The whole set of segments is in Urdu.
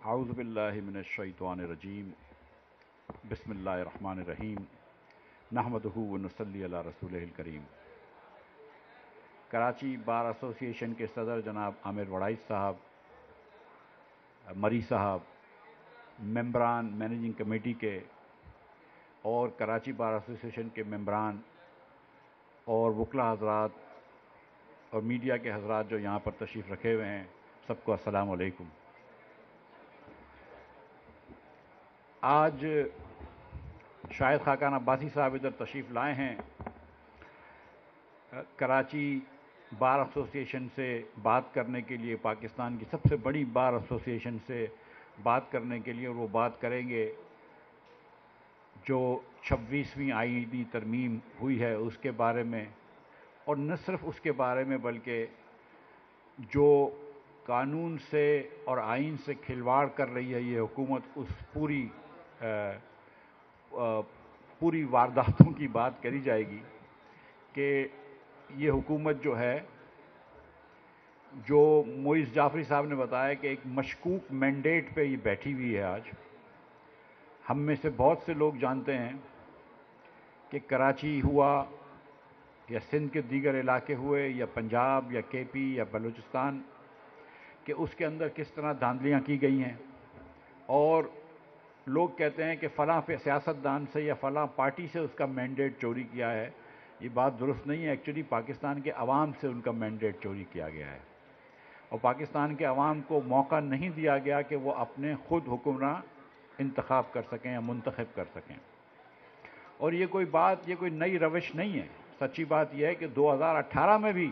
اعوذ باللہ من الشیطان الرجیم بسم اللہ الرحمن الرحیم نحمدہ ونصلی علی رسولہ الکریم۔ کراچی بار ایسوسی ایشن کے صدر جناب عامر وڑائچ صاحب، مری صاحب، ممبران مینیجنگ کمیٹی کے اور کراچی بار ایسوسی ایشن کے ممبران اور وکلاء حضرات اور میڈیا کے حضرات جو یہاں پر تشریف رکھے ہوئے ہیں، سب کو السلام علیکم۔ آج شاہد خاقان عباسی صاحب ادھر تشریف لائے ہیں کراچی بار ایسوسی ایشن سے بات کرنے کے لیے، پاکستان کی سب سے بڑی بار ایسوسی ایشن سے بات کرنے کے لیے، اور وہ بات کریں گے جو 26ویں آئینی ترمیم ہوئی ہے اس کے بارے میں، اور نہ صرف اس کے بارے میں بلکہ جو قانون سے اور آئین سے کھلواڑ کر رہی ہے یہ حکومت، اس پوری وارداتوں کی بات کری جائے گی کہ یہ حکومت جو ہے، جو معیز جعفری صاحب نے بتایا کہ ایک مشکوک مینڈیٹ پہ یہ بیٹھی ہوئی ہے۔ آج ہم میں سے بہت سے لوگ جانتے ہیں کہ کراچی ہوا یا سندھ کے دیگر علاقے ہوئے یا پنجاب یا کے پی یا بلوچستان، کہ اس کے اندر کس طرح دھاندلیاں کی گئی ہیں، اور لوگ کہتے ہیں کہ فلاں سیاستدان سے یا فلاں پارٹی سے اس کا مینڈیٹ چوری کیا ہے۔ یہ بات درست نہیں ہے۔ ایکچولی پاکستان کے عوام سے ان کا مینڈیٹ چوری کیا گیا ہے، اور پاکستان کے عوام کو موقع نہیں دیا گیا کہ وہ اپنے خود حکمراں انتخاب کر سکیں یا منتخب کر سکیں۔ اور یہ کوئی نئی روش نہیں ہے۔ سچی بات یہ ہے کہ 2018 میں بھی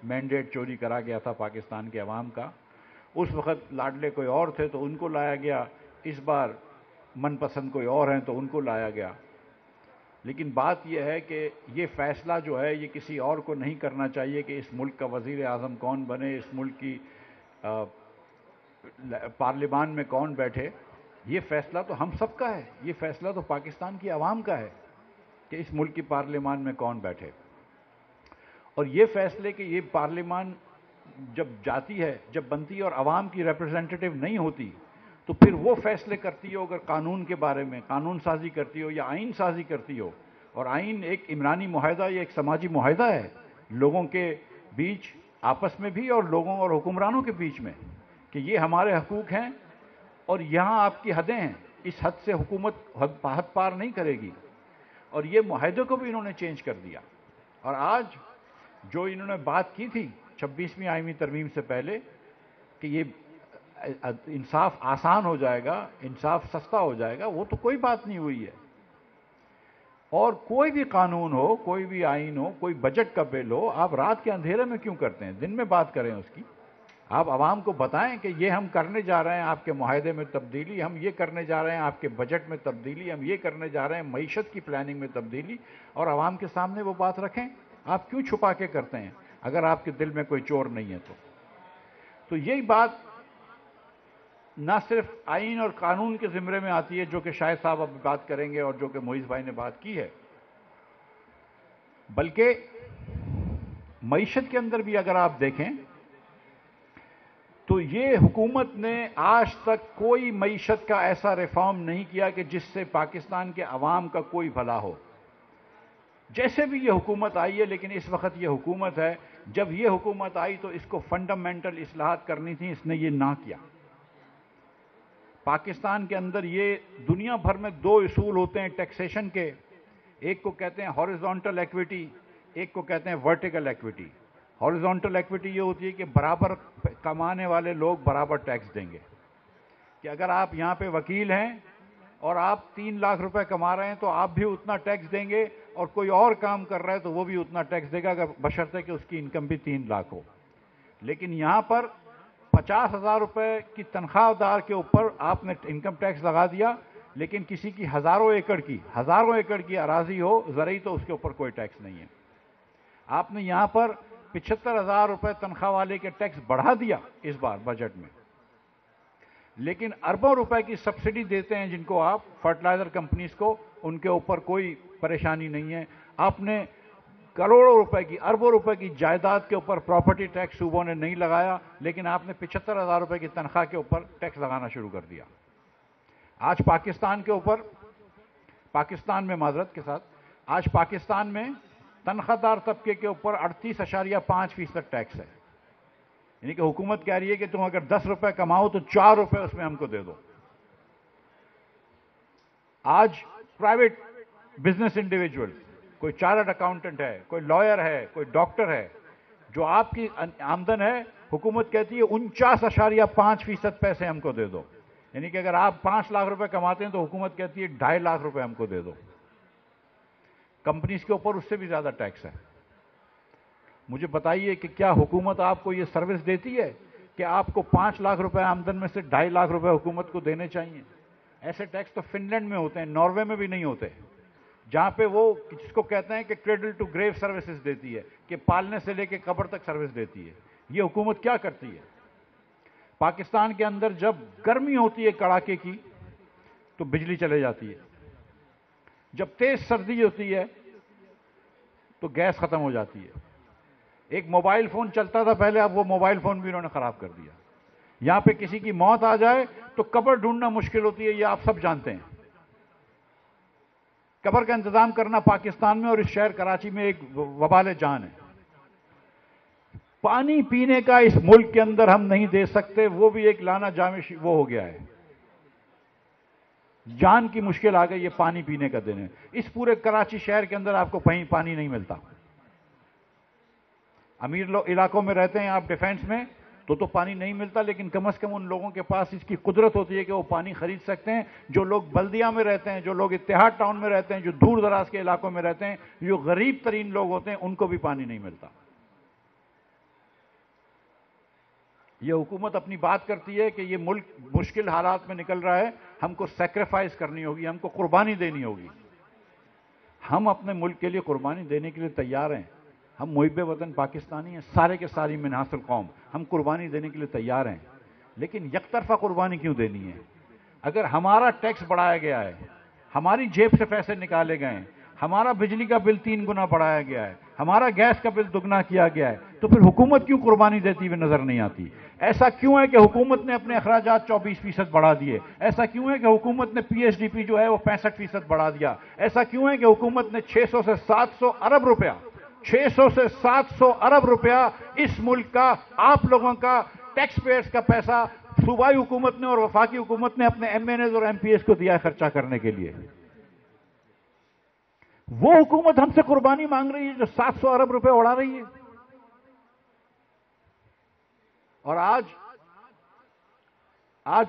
مینڈیٹ چوری کرا گیا تھا پاکستان کے عوام کا۔ اس وقت لاڈلے کوئی اور تھے تو ان کو لایا گیا، اس بار من پسند کوئی اور ہیں تو ان کو لایا گیا۔ لیکن بات یہ ہے کہ یہ فیصلہ جو ہے یہ کسی اور کو نہیں کرنا چاہیے کہ اس ملک کا وزیر اعظم کون بنے، اس ملک کی پارلیمان میں کون بیٹھے۔ یہ فیصلہ تو ہم سب کا ہے، یہ فیصلہ تو پاکستان کی عوام کا ہے کہ اس ملک کی پارلیمان میں کون بیٹھے۔ اور یہ فیصلے کہ یہ پارلیمان جب جاتی ہے، جب بنتی ہے اور عوام کی ریپرزینٹیٹیو نہیں ہوتی، تو پھر وہ فیصلے کرتی ہو اگر قانون کے بارے میں قانون سازی کرتی ہو یا آئین سازی کرتی ہو، اور آئین ایک عمرانی معاہدہ یا ایک سماجی معاہدہ ہے لوگوں کے بیچ آپس میں بھی اور لوگوں اور حکمرانوں کے بیچ میں، کہ یہ ہمارے حقوق ہیں اور یہاں آپ کی حدیں ہیں، اس حد سے حکومت حد پار نہیں کرے گی۔ اور یہ معاہدے کو بھی انہوں نے چینج کر دیا۔ اور آج جو انہوں نے بات کی تھی 26ویں آئینی ترمیم سے پہلے کہ یہ انصاف آسان ہو جائے گا، انصاف سستا ہو جائے گا، وہ تو کوئی بات نہیں ہوئی ہے۔ اور کوئی بھی قانون ہو، کوئی بھی آئین ہو، کوئی بجٹ کا بل ہو، آپ رات کے اندھیرے میں کیوں کرتے ہیں؟ دن میں بات کریں اس کی۔ آپ عوام کو بتائیں کہ یہ ہم کرنے جا رہے ہیں، آپ کے معاہدے میں تبدیلی، ہم یہ کرنے جا رہے ہیں آپ کے بجٹ میں تبدیلی، ہم یہ کرنے جا رہے ہیں معیشت کی پلاننگ میں تبدیلی، اور عوام کے سامنے وہ بات رکھیں۔ آپ کیوں چھپا کے کرتے ہیں اگر آپ کے دل میں کوئی چور نہیں ہے تو یہی بات نہ صرف آئین اور قانون کے زمرے میں آتی ہے، جو کہ شاہد صاحب اب بات کریں گے اور جو کہ معیز بھائی نے بات کی ہے، بلکہ معیشت کے اندر بھی اگر آپ دیکھیں تو یہ حکومت نے آج تک کوئی معیشت کا ایسا ریفارم نہیں کیا کہ جس سے پاکستان کے عوام کا کوئی بھلا ہو۔ جیسے بھی یہ حکومت آئی ہے، لیکن اس وقت یہ حکومت ہے، جب یہ حکومت آئی تو اس کو فنڈامنٹل اصلاحات کرنی تھی، اس نے یہ نہ کیا۔ پاکستان کے اندر یہ دنیا بھر میں دو اصول ہوتے ہیں ٹیکسیشن کے، ایک کو کہتے ہیں ہاریزونٹل ایکویٹی، ایک کو کہتے ہیں ورٹیکل ایکویٹی۔ ہاریزونٹل ایکویٹی یہ ہوتی ہے کہ برابر کمانے والے لوگ برابر ٹیکس دیں گے، کہ اگر آپ یہاں پہ وکیل ہیں اور آپ 3 لاکھ روپے کما رہے ہیں تو آپ بھی اتنا ٹیکس دیں گے، اور کوئی اور کام کر رہا ہے تو وہ بھی اتنا ٹیکس دے گا، بشرطے کہ اس کی انکم بھی 3 لاکھ ہو۔ لیکن یہاں پر 50,000 روپے کی تنخواہ دار کے اوپر آپ نے انکم ٹیکس لگا دیا، لیکن کسی کی ہزاروں ایکڑ کی اراضی ہو زرعی تو اس کے اوپر کوئی ٹیکس نہیں ہے۔ آپ نے یہاں پر 75,000 روپے تنخواہ والے کے ٹیکس بڑھا دیا اس بار بجٹ میں، لیکن اربوں روپے کی سبسڈی دیتے ہیں جن کو آپ فرٹیلائزر کمپنیز کو، ان کے اوپر کوئی پریشانی نہیں ہے۔ آپ نے کروڑوں روپے کی اربوں روپے کی جائیداد کے اوپر پراپرٹی ٹیکس صوبوں نے نہیں لگایا، لیکن آپ نے 75,000 روپے کی تنخواہ کے اوپر ٹیکس لگانا شروع کر دیا۔ آج پاکستان کے اوپر، پاکستان میں معذرت کے ساتھ، آج پاکستان میں تنخواہ دار طبقے کے اوپر 38.5% ٹیکس ہے، یعنی کہ حکومت کہہ رہی ہے کہ تم اگر 10 روپے کماؤ تو 4 روپے اس میں ہم کو دے دو۔ آج پرائیویٹ بزنس انڈیویجول، کوئی چارٹرڈ اکاؤنٹنٹ ہے، کوئی لائر ہے، کوئی ڈاکٹر ہے، جو آپ کی آمدن ہے، حکومت کہتی ہے 49.5% پیسے ہم کو دے دو، یعنی کہ اگر آپ 5 لاکھ روپے کماتے ہیں تو حکومت کہتی ہے 2.5 لاکھ روپے ہم کو دے دو۔ کمپنیز کے اوپر اس سے بھی زیادہ ٹیکس ہے۔ مجھے بتائیے کہ کیا حکومت آپ کو یہ سروس دیتی ہے کہ آپ کو 5 لاکھ روپے آمدن میں سے 2.5 لاکھ روپے حکومت کو دینے چاہیے؟ ایسے ٹیکس تو فن لینڈ میں ہوتے ہیں، ناروے میں بھی نہیں ہوتے، جہاں پہ وہ جس کو کہتے ہیں کہ کریڈل ٹو گریو سروسز دیتی ہے، کہ پالنے سے لے کے قبر تک سروس دیتی ہے۔ یہ حکومت کیا کرتی ہے؟ پاکستان کے اندر جب گرمی ہوتی ہے کڑاکے کی تو بجلی چلے جاتی ہے، جب تیز سردی ہوتی ہے تو گیس ختم ہو جاتی ہے۔ ایک موبائل فون چلتا تھا پہلے، اب وہ موبائل فون بھی انہوں نے خراب کر دیا۔ یہاں پہ کسی کی موت آ جائے تو قبر ڈھونڈنا مشکل ہوتی ہے، یہ آپ سب جانتے ہیں۔ قبر کا انتظام کرنا پاکستان میں اور اس شہر کراچی میں ایک وبال جان ہے۔ پانی پینے کا اس ملک کے اندر ہم نہیں دے سکتے، وہ بھی ایک لانا جامع وہ ہو گیا ہے، جان کی مشکل آ گئی یہ پانی پینے کا دن ہے۔ اس پورے کراچی شہر کے اندر آپ کو کہیں پانی نہیں ملتا۔ امیر لوگ علاقوں میں رہتے ہیں آپ ڈیفینس میں تو پانی نہیں ملتا، لیکن کم از کم ان لوگوں کے پاس اس کی قدرت ہوتی ہے کہ وہ پانی خرید سکتے ہیں۔ جو لوگ بلدیہ میں رہتے ہیں، جو لوگ اتحاد ٹاؤن میں رہتے ہیں، جو دور دراز کے علاقوں میں رہتے ہیں، جو غریب ترین لوگ ہوتے ہیں، ان کو بھی پانی نہیں ملتا۔ یہ حکومت اپنی بات کرتی ہے کہ یہ ملک مشکل حالات میں نکل رہا ہے، ہم کو سیکریفائز کرنی ہوگی، ہم کو قربانی دینی ہوگی۔ ہم اپنے ملک کے لیے قربانی دینے کے لیے تیار ہیں۔ ہم محب وطن پاکستانی ہیں، سارے کے ساری منحصر قوم، ہم قربانی دینے کے لیے تیار ہیں، لیکن یک طرفہ قربانی کیوں دینی ہے؟ اگر ہمارا ٹیکس بڑھایا گیا ہے، ہماری جیب سے پیسے نکالے گئے ہیں، ہمارا بجلی کا بل 3 گنا بڑھایا گیا ہے، ہمارا گیس کا بل دگنا کیا گیا ہے، تو پھر حکومت کیوں قربانی دیتی ہوئی نظر نہیں آتی؟ ایسا کیوں ہے کہ حکومت نے اپنے اخراجات 24% بڑھا دیے؟ ایسا کیوں ہے کہ حکومت نے پی ایس ڈی پی جو ہے وہ 65% بڑھا دیا؟ ایسا کیوں ہے کہ حکومت نے 600 سے 700 ارب روپیہ 600 سے 700 ارب روپیہ اس ملک کا، آپ لوگوں کا، ٹیکس پیئرز کا پیسہ صوبائی حکومت نے اور وفاقی حکومت نے اپنے ایم این ایز اور ایم پی ایز کو دیا ہے خرچہ کرنے کے لیے؟ وہ حکومت ہم سے قربانی مانگ رہی ہے جو 700 ارب روپے اڑا رہی ہے۔ اور آج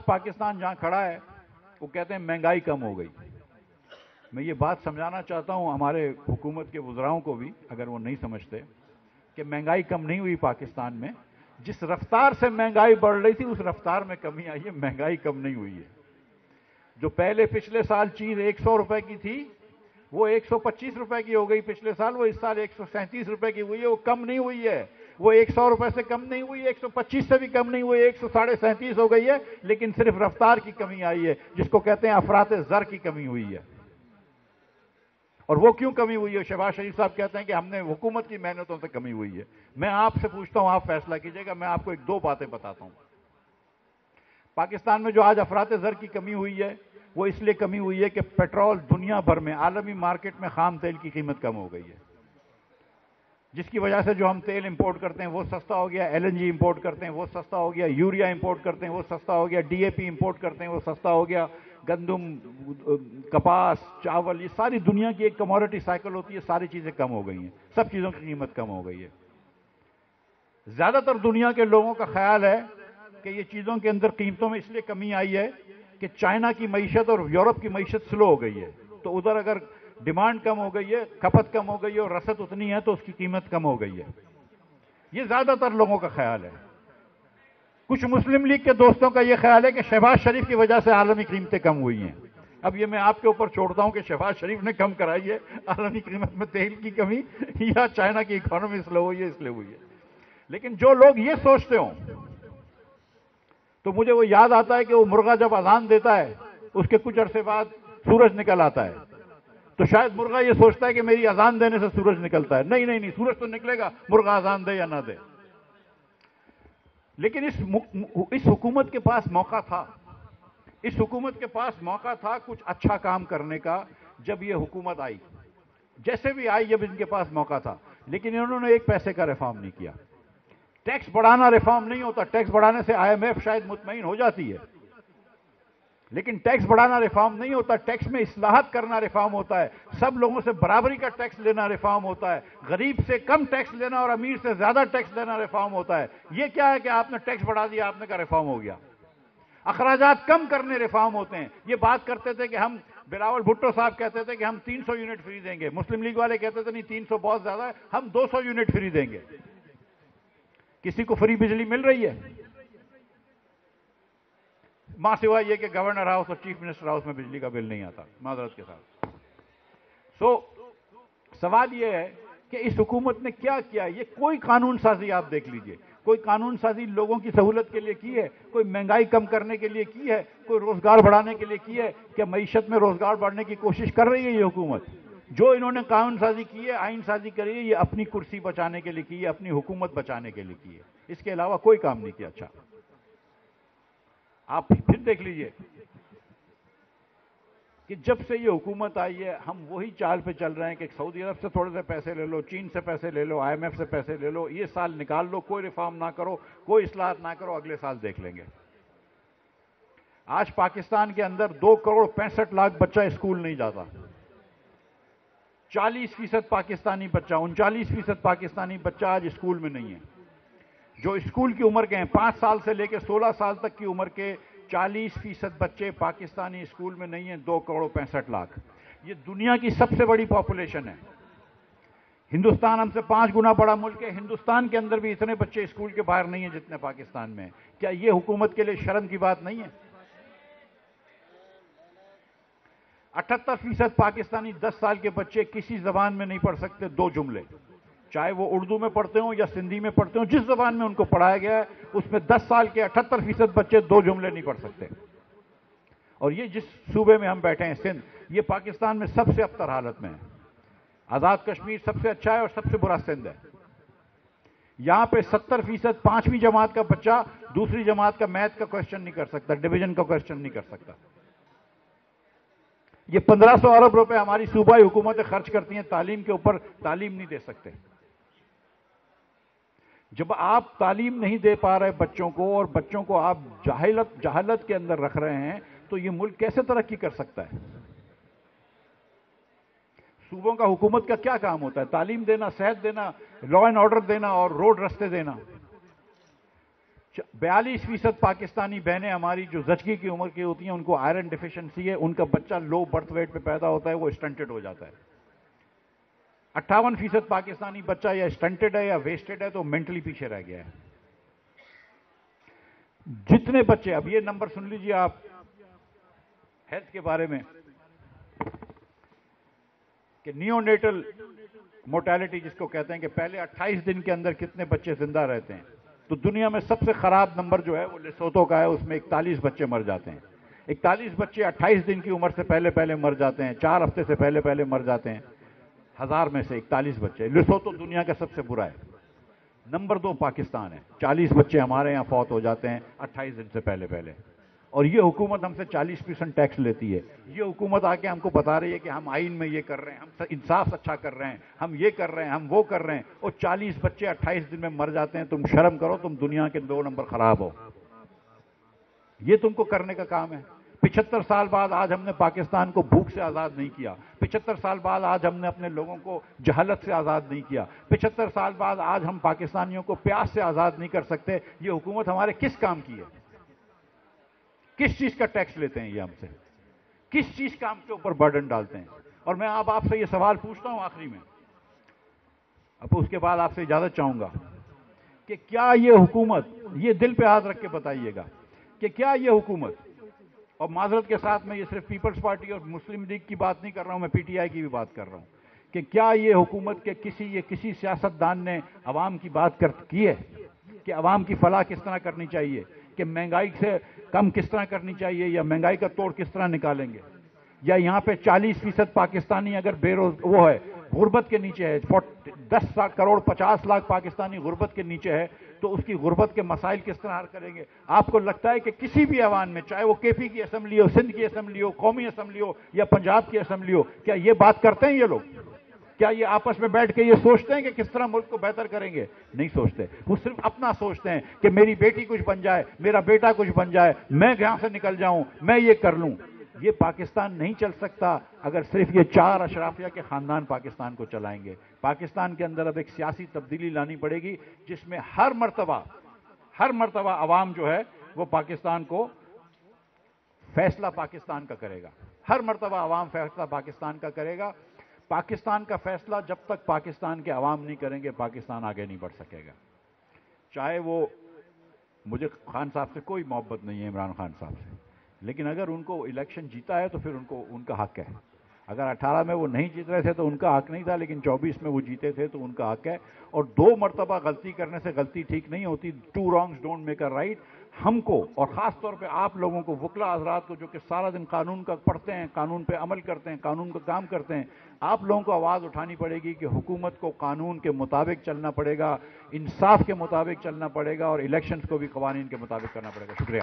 پاکستان جہاں کھڑا ہے وہ کہتے ہیں مہنگائی کم ہو گئی۔ میں یہ بات سمجھانا چاہتا ہوں ہمارے حکومت کے وزراؤں کو بھی، اگر وہ نہیں سمجھتے، کہ مہنگائی کم نہیں ہوئی پاکستان میں۔ جس رفتار سے مہنگائی بڑھ رہی تھی اس رفتار میں کمی آئی ہے، مہنگائی کم نہیں ہوئی ہے۔ جو پہلے پچھلے سال چیز 100 روپے کی تھی وہ 125 روپے کی ہو گئی پچھلے سال، وہ اس سال 137 روپے کی ہوئی ہے، وہ کم نہیں ہوئی ہے۔ وہ 100 روپے سے کم نہیں ہوئی، 125 سے بھی کم نہیں ہوئی، 137.5 ہو گئی ہے، لیکن صرف رفتار کی کمی آئی ہے، جس کو کہتے ہیں افراط زر کی کمی ہوئی ہے۔ اور وہ کیوں کمی ہوئی ہے؟ شہباز شریف صاحب کہتے ہیں کہ ہم نے حکومت کی محنتوں سے کمی ہوئی ہے۔ میں آپ سے پوچھتا ہوں، آپ فیصلہ کیجئے گا، میں آپ کو 2 باتیں بتاتا ہوں۔ پاکستان میں جو آج افراط زر کی کمی ہوئی ہے وہ اس لیے کمی ہوئی ہے کہ پیٹرول دنیا بھر میں عالمی مارکیٹ میں خام تیل کی قیمت کم ہو گئی ہے، جس کی وجہ سے جو ہم تیل امپورٹ کرتے ہیں وہ سستا ہو گیا، ایل این جی امپورٹ کرتے ہیں وہ سستا ہو گیا، یوریا امپورٹ کرتے ہیں وہ سستا ہو گیا، ڈی اے پی امپورٹ کرتے ہیں وہ سستا ہو گیا، گندم، کپاس، چاول، یہ ساری دنیا کی ایک کموڈٹی سائیکل ہوتی ہے، ساری چیزیں کم ہو گئی ہیں، سب چیزوں کی قیمت کم ہو گئی ہے۔ زیادہ تر دنیا کے لوگوں کا خیال ہے کہ یہ چیزوں کے اندر قیمتوں میں اس لیے کمی آئی ہے کہ چائنا کی معیشت اور یورپ کی معیشت سلو ہو گئی ہے، تو ادھر اگر ڈیمانڈ کم ہو گئی ہے، کھپت کم ہو گئی ہے اور رسد اتنی ہے تو اس کی قیمت کم ہو گئی ہے۔ یہ زیادہ تر لوگوں کا خیال ہے۔ کچھ مسلم لیگ کے دوستوں کا یہ خیال ہے کہ شہباز شریف کی وجہ سے عالمی قیمتیں کم ہوئی ہیں۔ اب یہ میں آپ کے اوپر چھوڑتا ہوں کہ شہباز شریف نے کم کرائی ہے عالمی قیمت میں تیل کی کمی، یا چائنا کی اکانومی سلو ہوئی ہے اس لیے ہوئی ہے۔ لیکن جو لوگ یہ سوچتے ہوں تو مجھے وہ یاد آتا ہے کہ وہ مرغا جب اذان دیتا ہے اس کے کچھ عرصے بعد سورج نکل آتا ہے، تو شاید مرغا یہ سوچتا ہے کہ میری اذان دینے سے سورج نکلتا ہے. نہیں نہیں نہیں، سورج تو نکلے گا مرغا اذان دے یا نہ دے. لیکن اس حکومت کے پاس موقع تھا، اس حکومت کے پاس موقع تھا کچھ اچھا کام کرنے کا. جب یہ حکومت آئی، جیسے بھی آئی، جب ان کے پاس موقع تھا، لیکن انہوں نے ایک پیسے کا ریفارم نہیں کیا. ٹیکس بڑھانا ریفارم نہیں ہوتا. ٹیکس بڑھانے سے IMF شاید مطمئن ہو جاتی ہے، لیکن ٹیکس بڑھانا ریفارم نہیں ہوتا. ٹیکس میں اصلاحات کرنا ریفارم ہوتا ہے. سب لوگوں سے برابری کا ٹیکس لینا ریفارم ہوتا ہے. غریب سے کم ٹیکس لینا اور امیر سے زیادہ ٹیکس لینا ریفارم ہوتا ہے. یہ کیا ہے کہ آپ نے ٹیکس بڑھا دیا، آپ نے کہا ریفارم ہو گیا. اخراجات کم کرنے ریفارم ہوتے ہیں. یہ بات کرتے تھے کہ ہم، بلاول بھٹو صاحب کہتے تھے کہ ہم 300 یونٹ فری دیں گے. مسلم لیگ والے کہتے تھے نہیں 300 بہت زیادہ ہے، ہم 200 یونٹ فری دیں گے. کسی کو فری بجلی مل رہی ہے؟ ماں سوائے یہ کہ گورنر ہاؤس اور چیف منسٹر ہاؤس میں بجلی کا بل نہیں آتا، معذرت کے ساتھ. سوال یہ ہے کہ اس حکومت نے کیا کیا. یہ کوئی قانون سازی آپ دیکھ لیجئے، کوئی قانون سازی لوگوں کی سہولت کے لیے کی ہے؟ کوئی مہنگائی کم کرنے کے لیے کی ہے؟ کوئی روزگار بڑھانے کے لیے کی ہے؟ کیا معیشت میں روزگار بڑھنے کی کوشش کر رہی ہے یہ حکومت؟ جو انہوں نے قانون سازی کی ہے، آئین سازی کری ہے، یہ اپنی کرسی بچانے کے لیے کی ہے، اپنی حکومت بچانے کے لیے کی ہے. اس کے علاوہ کوئی کام نہیں کیا. اچھا آپ پھر دیکھ لیجئے کہ جب سے یہ حکومت آئی ہے ہم وہی چال پہ چل رہے ہیں کہ سعودی عرب سے تھوڑے سے پیسے لے لو، چین سے پیسے لے لو، IMF سے پیسے لے لو، یہ سال نکال لو، کوئی ریفارم نہ کرو، کوئی اصلاحات نہ کرو، اگلے سال دیکھ لیں گے. آج پاکستان کے اندر 2,65,00,000 بچہ اسکول نہیں جاتا. 40% پاکستانی بچہ، 39% پاکستانی بچہ آج اسکول میں نہیں ہے. جو اسکول کی عمر کے ہیں 5 سال سے لے کے 16 سال تک کی عمر کے 40% بچے پاکستانی اسکول میں نہیں ہیں. 2,65,00,000. یہ دنیا کی سب سے بڑی پاپولیشن ہے. ہندوستان ہم سے 5 گنا بڑا ملک ہے. ہندوستان کے اندر بھی اتنے بچے اسکول کے باہر نہیں ہیں جتنے پاکستان میں ہیں. کیا یہ حکومت کے لیے شرم کی بات نہیں ہے؟ 78% پاکستانی 10 سال کے بچے کسی زبان میں نہیں پڑھ سکتے 2 جملے، چاہے وہ اردو میں پڑھتے ہوں یا سندھی میں پڑھتے ہوں. جس زبان میں ان کو پڑھایا گیا ہے اس میں 10 سال کے 78% بچے 2 جملے نہیں پڑھ سکتے. اور یہ جس صوبے میں ہم بیٹھے ہیں سندھ، یہ پاکستان میں سب سے ابتر حالت میں ہے. آزاد کشمیر سب سے اچھا ہے اور سب سے برا سندھ ہے. یہاں پہ 70% 5ویں جماعت کا بچہ دوسری جماعت کا میتھ کا کوشچن نہیں کر سکتا، ڈویژن کا کوشچن نہیں کر سکتا. یہ 1500 ارب روپے ہماری صوبائی حکومتیں خرچ کرتی ہیں تعلیم کے اوپر، تعلیم نہیں دے سکتے. جب آپ تعلیم نہیں دے پا رہے بچوں کو اور بچوں کو آپ جہالت کے اندر رکھ رہے ہیں تو یہ ملک کیسے ترقی کر سکتا ہے؟ صوبوں کا حکومت کا کیا کام ہوتا ہے؟ تعلیم دینا، صحت دینا، لا اینڈ آرڈر دینا اور روڈ رستے دینا. 42% پاکستانی بہنیں ہماری جو زچگی کی عمر کی ہوتی ہیں ان کو آئرن ڈیفیشنسی ہے، ان کا بچہ لو برتھ ویٹ پہ پیدا ہوتا ہے، وہ اسٹنٹڈ ہو جاتا ہے. 58% پاکستانی بچہ یا اسٹنٹڈ ہے یا ویسٹڈ ہے تو مینٹلی پیچھے رہ گیا ہے. جتنے بچے، اب یہ نمبر سن لیجئے آپ ہیلتھ کے بارے میں کہ نیونیٹل موٹیلٹی جس کو کہتے ہیں کہ پہلے 28 دن کے اندر کتنے بچے زندہ رہتے ہیں، تو دنیا میں سب سے خراب نمبر جو ہے وہ لیسوتو کا ہے. اس میں 41 بچے مر جاتے ہیں. 41 بچے 28 دن کی عمر سے پہلے مر جاتے ہیں، 4 ہفتے سے پہلے مر جاتے ہیں. 1000 میں سے 41 بچے. لیسوتو دنیا کا سب سے برا ہے. نمبر 2 پاکستان ہے. 40 بچے ہمارے یہاں فوت ہو جاتے ہیں 28 دن سے پہلے. اور یہ حکومت ہم سے 40% ٹیکس لیتی ہے. یہ حکومت آ کے ہم کو بتا رہی ہے کہ ہم آئین میں یہ کر رہے ہیں، ہم انصاف اچھا کر رہے ہیں، ہم یہ کر رہے ہیں، ہم وہ کر رہے ہیں، اور 40 بچے 28 دن میں مر جاتے ہیں. تم شرم کرو، تم دنیا کے 2 نمبر خراب ہو. یہ تم کو کرنے کا کام ہے. 75 سال بعد آج ہم نے پاکستان کو بھوک سے آزاد نہیں کیا. 75 سال بعد آج ہم نے اپنے لوگوں کو جہالت سے آزاد نہیں کیا. 75 سال بعد آج ہم پاکستانیوں کو پیاس سے آزاد نہیں کر سکتے. یہ حکومت ہمارے کس کام کی ہے؟ کس چیز کا ٹیکس لیتے ہیں یہ ہم سے؟ کس چیز کا ہم کے اوپر برڈن ڈالتے ہیں؟ اور میں اب آپ سے یہ سوال پوچھتا ہوں آخری میں، اب اس کے بعد آپ سے اجازت چاہوں گا کہ کیا یہ حکومت، یہ دل پہ ہاتھ رکھ کے بتائیے گا کہ کیا یہ حکومت، اور معذرت کے ساتھ میں یہ صرف پیپلز پارٹی اور مسلم لیگ کی بات نہیں کر رہا ہوں، میں PTI کی بھی بات کر رہا ہوں، کہ کیا یہ حکومت کے کسی سیاستدان نے عوام کی بات کی ہے کہ عوام کی فلاح کس طرح کرنی چاہیے، کہ مہنگائی سے کم کس طرح کرنی چاہیے یا مہنگائی کا توڑ کس طرح نکالیں گے؟ یا یہاں پہ 40% پاکستانی اگر وہ ہے غربت کے نیچے ہے، 10 کروڑ 50 لاکھ پاکستانی غربت کے نیچے ہے، تو اس کی غربت کے مسائل کس طرح حل کریں گے؟ آپ کو لگتا ہے کہ کسی بھی ایوان میں، چاہے وہ کے پی کی اسمبلی ہو، سندھ کی اسمبلی ہو، قومی اسمبلی ہو یا پنجاب کی اسمبلی ہو، کیا یہ بات کرتے ہیں یہ لوگ؟ کیا یہ آپس میں بیٹھ کے یہ سوچتے ہیں کہ کس طرح ملک کو بہتر کریں گے؟ نہیں سوچتے، وہ صرف اپنا سوچتے ہیں کہ میری بیٹی کچھ بن جائے، میرا بیٹا کچھ بن جائے، میں یہاں سے نکل جاؤں، میں یہ کر لوں۔ یہ پاکستان نہیں چل سکتا اگر صرف یہ 4 اشرافیہ کے خاندان پاکستان کو چلائیں گے۔ پاکستان کے اندر اب ایک سیاسی تبدیلی لانی پڑے گی، جس میں ہر مرتبہ عوام جو ہے وہ پاکستان کو فیصلہ پاکستان کا کرے گا۔ ہر مرتبہ عوام فیصلہ پاکستان کا کرے گا۔ پاکستان کا فیصلہ جب تک پاکستان کے عوام نہیں کریں گے، پاکستان آگے نہیں بڑھ سکے گا۔ چاہے وہ، مجھے خان صاحب سے کوئی محبت نہیں ہے، عمران خان صاحب سے، لیکن اگر ان کو الیکشن جیتا ہے تو پھر ان کا حق ہے۔ اگر 18 میں وہ نہیں جیت رہے تھے تو ان کا حق نہیں تھا، لیکن 24 میں وہ جیتے تھے تو ان کا حق ہے۔ اور 2 مرتبہ غلطی کرنے سے غلطی ٹھیک نہیں ہوتی۔ 2 wrongs don't make a right۔ ہم کو، اور خاص طور پہ آپ لوگوں کو، وکلا حضرات کو، جو کہ سارا دن قانون کا پڑھتے ہیں، قانون پہ عمل کرتے ہیں، قانون کا کام کرتے ہیں، آپ لوگوں کو آواز اٹھانی پڑے گی کہ حکومت کو قانون کے مطابق چلنا پڑے گا، انصاف کے مطابق چلنا پڑے گا، اور الیکشنز کو بھی قوانین کے مطابق کرنا پڑے گا۔ شکریہ۔